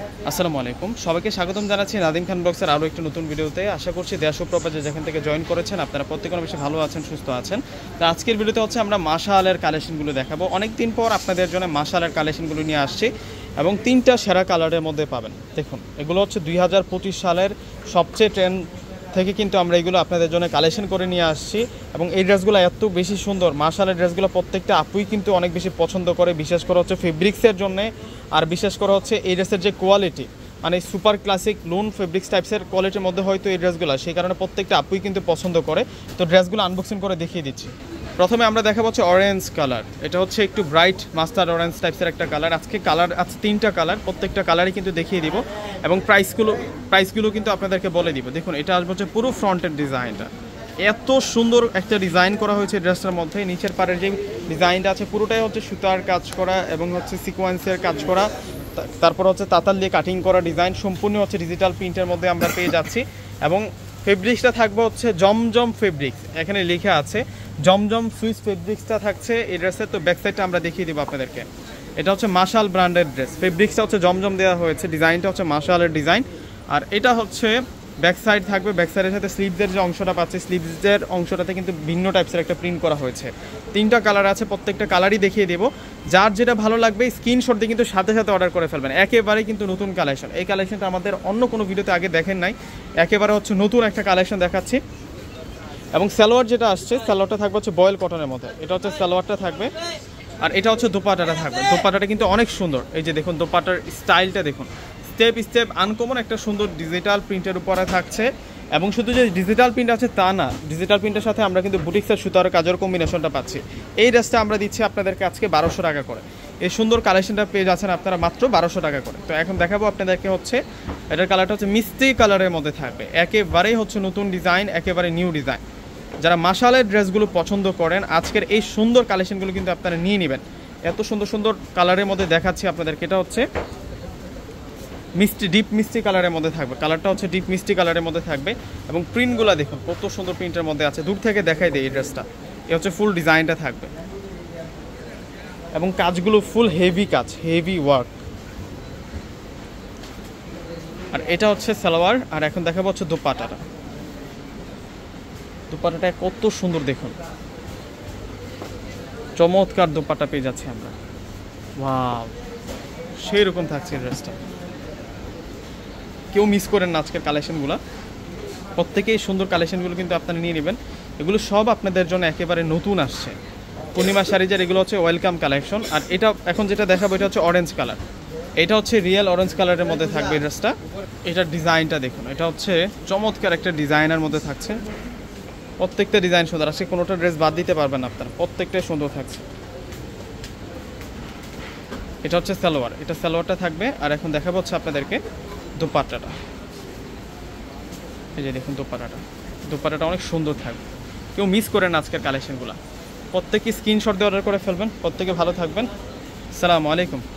আসসালামু আলাইকুম, সবাইকে স্বাগতম জানাচ্ছি নাদিম খান ব্লগসের আরও একটি নতুন ভিডিওতে। আশা করছি দেশ ও প্রবাসে যেখান থেকে জয়েন করেছেন আপনারা প্রত্যেকে বেশি ভালো আছেন, সুস্থ আছেন। তো আজকের ভিডিওতে হচ্ছে আমরা মাশাআলের কালেকশনগুলো দেখাবো। অনেক দিন পর আপনাদের জন্য মাশাআলের কালেকশনগুলো নিয়ে আসছি এবং তিনটা সেরা কালারের মধ্যে পাবেন। দেখুন, এগুলো হচ্ছে 2025 সালের সবচেয়ে ট্রেন্ড থেকে কিন্তু আমরা এগুলো আপনাদের জন্য কালেকশন করে নিয়ে আসছি এবং এই ড্রেসগুলো এত বেশি সুন্দর। মাশাআলের ড্রেসগুলো প্রত্যেকটা আপুই কিন্তু অনেক বেশি পছন্দ করে, বিশেষ করে হচ্ছে ফেব্রিক্সের জন্য। আর বিশেষ করে হচ্ছে এই ড্রেসের যে কোয়ালিটি, মানে সুপার ক্লাসিক লুন ফেব্রিক্স টাইপসের কোয়ালিটির মধ্যে হয়তো এই ড্রেসগুলো, সেই কারণে প্রত্যেকটা আপুই কিন্তু পছন্দ করে। তো ড্রেসগুলো আনবক্সিং করে দেখিয়ে দিচ্ছি। প্রথমে আমরা দেখাবো হচ্ছে অরেঞ্জ কালার। এটা হচ্ছে একটু ব্রাইট মাস্টার্ড অরেঞ্জ টাইপসের একটা কালার। আজকে কালার আছে তিনটা কালার, প্রত্যেকটা কালারই কিন্তু দেখিয়ে দিব এবং প্রাইসগুলো কিন্তু আপনাদেরকে বলে দিব। দেখুন, এটা আসবে হচ্ছে পুরো ফ্রন্টের ডিজাইনটা, এত সুন্দর একটা ডিজাইন করা হয়েছে ড্রেসটার মধ্যে। নিচের পাড়ের যে ডিজাইনটা আছে পুরোটাই হচ্ছে সুতার কাজ করা এবং হচ্ছে সিকোয়েন্সের কাজ করা, তারপর হচ্ছে তাতাল দিয়ে কাটিং করা ডিজাইন, সম্পূর্ণ হচ্ছে ডিজিটাল প্রিন্টের মধ্যে আমরা পেয়ে যাচ্ছি। এবং ফেব্রিক্সটা থাকবে হচ্ছে জমজম ফেব্রিক্স, এখানে লেখা আছে জমজম সুইস ফেব্রিক্সটা থাকছে এই ড্রেসের। তো ব্যাক সাইডটা আমরা দেখিয়ে দেবো আপনাদেরকে। এটা হচ্ছে মাশাআল ব্র্যান্ডের ড্রেস, ফেব্রিক্সটা হচ্ছে জমজম দেওয়া হয়েছে, ডিজাইনটা হচ্ছে মাশাআলের ডিজাইন। আর এটা হচ্ছে ব্যাক সাইড থাকবে। ব্যাক সাইডের সাথে স্লিভসের যে অংশটা পাচ্ছে, স্লিভসের অংশটাতে কিন্তু ভিন্ন টাইপসের একটা প্রিন্ট করা হয়েছে। তিনটা কালার আছে, প্রত্যেকটা কালারই দেখিয়ে দেবো। যার যেটা ভালো লাগবে স্ক্রিনশট দিয়ে কিন্তু সাথে সাথে অর্ডার করে ফেলবেন। একেবারে কিন্তু নতুন কালেকশন, এই কালেকশনটা আমাদের অন্য কোনো ভিডিওতে আগে দেখেন নাই, একেবারে হচ্ছে নতুন একটা কালেকশন দেখাচ্ছি। এবং সালোয়ার যেটা আসছে, সালোয়ারটা থাকবে হচ্ছে বয়েল কটনের মধ্যে। এটা হচ্ছে সালোয়ারটা থাকবে, আর এটা হচ্ছে দোপাটাটা থাকবে। দোপাটাটা কিন্তু অনেক সুন্দর, এই যে দেখুন দোপাটার স্টাইলটা দেখুন, স্টেপ স্টেপ আনকমন একটা সুন্দর ডিজিটাল প্রিন্টের উপরে থাকছে। এবং শুধু যে ডিজিটাল প্রিন্ট আছে তা না, ডিজিটাল প্রিন্টের সাথে আমরা কিন্তু বুটিক্সের সুতার কাজের কম্বিনেশনটা পাচ্ছি। এই ড্রেসটা আমরা দিচ্ছি আপনাদেরকে আজকে 1200 টাকা করে। এই সুন্দর কালেকশনটা পেয়ে যাচ্ছেন আপনারা মাত্র 1200 টাকা করে। তো এখন দেখাবো আপনাদেরকে হচ্ছে এটার কালারটা হচ্ছে মিষ্টি কালারের মধ্যে থাকবে, একেবারেই হচ্ছে নতুন ডিজাইন, একেবারে নিউ ডিজাইন। যারা মাশাআলের ড্রেসগুলো পছন্দ করেন আজকের এই সুন্দর কালেকশনগুলো কিন্তু আপনারা নিয়ে নেবেন। এত সুন্দর সুন্দর কালারের মধ্যে দেখাচ্ছি আপনাদেরকে। এটা হচ্ছে ডিপ মিষ্টি কালারের মধ্যে থাকবে, কালারটা হচ্ছে ডিপ মিষ্টি কালারের মধ্যে থাকবে। এবং প্রিন্টগুলো দেখুন কত সুন্দর প্রিন্টের মধ্যে আছে, দূর থেকে দেখাই দেয় এই ড্রেসটা। এ হচ্ছে ফুল ডিজাইনটা থাকবে এবং কাজগুলো ফুল হেভি কাজ, হেভি ওয়ার্ক। আর এটা হচ্ছে সালোয়ার। আর এখন দেখাবো হচ্ছে দোপাটাটা। দোপাটাটা কত সুন্দর দেখুন, চমৎকার দোপাটা পেয়ে যাচ্ছি আমরা। ওয়াও, সেই রকম থাকছে ড্রেসটা, কেউ মিস করেন না আজকের কালেকশনগুলো। প্রত্যেকেই সুন্দর কালেকশনগুলো কিন্তু আপনারা নিয়ে নেবেন। এগুলো সব আপনাদের জন্য একেবারে নতুন আসছে, পূর্ণিমা শাড়িজের এগুলো হচ্ছে ওয়েলকাম কালেকশন। আর এটা এখন যেটা দেখাবো এটা হচ্ছে অরেঞ্জ কালার। এটা হচ্ছে রিয়েল অরেঞ্জ কালারের মধ্যে থাকবে ড্রেসটা। এটার ডিজাইনটা দেখুন, এটা হচ্ছে চমৎকার একটা ডিজাইনের মধ্যে থাকছে। প্রত্যেকটা ডিজাইন সুন্দর, আজকে কোনোটা ড্রেস বাদ দিতে পারবেন আপনারা, প্রত্যেকটাই সুন্দর থাকছে। এটা হচ্ছে সালোয়ার, এটা সালোয়ারটা থাকবে। আর এখন দেখাবো হচ্ছে আপনাদেরকে দোপাট্টাটা। এই যে দেখুন দোপাট্টাটা অনেক সুন্দর থাকবে, কেউ মিস করেন আজকের কালেকশনগুলো। প্রত্যেকে স্ক্রিনশট দিয়ে অর্ডার করে ফেলবেন। প্রত্যেকে ভালো থাকবেন। আসসালামু আলাইকুম।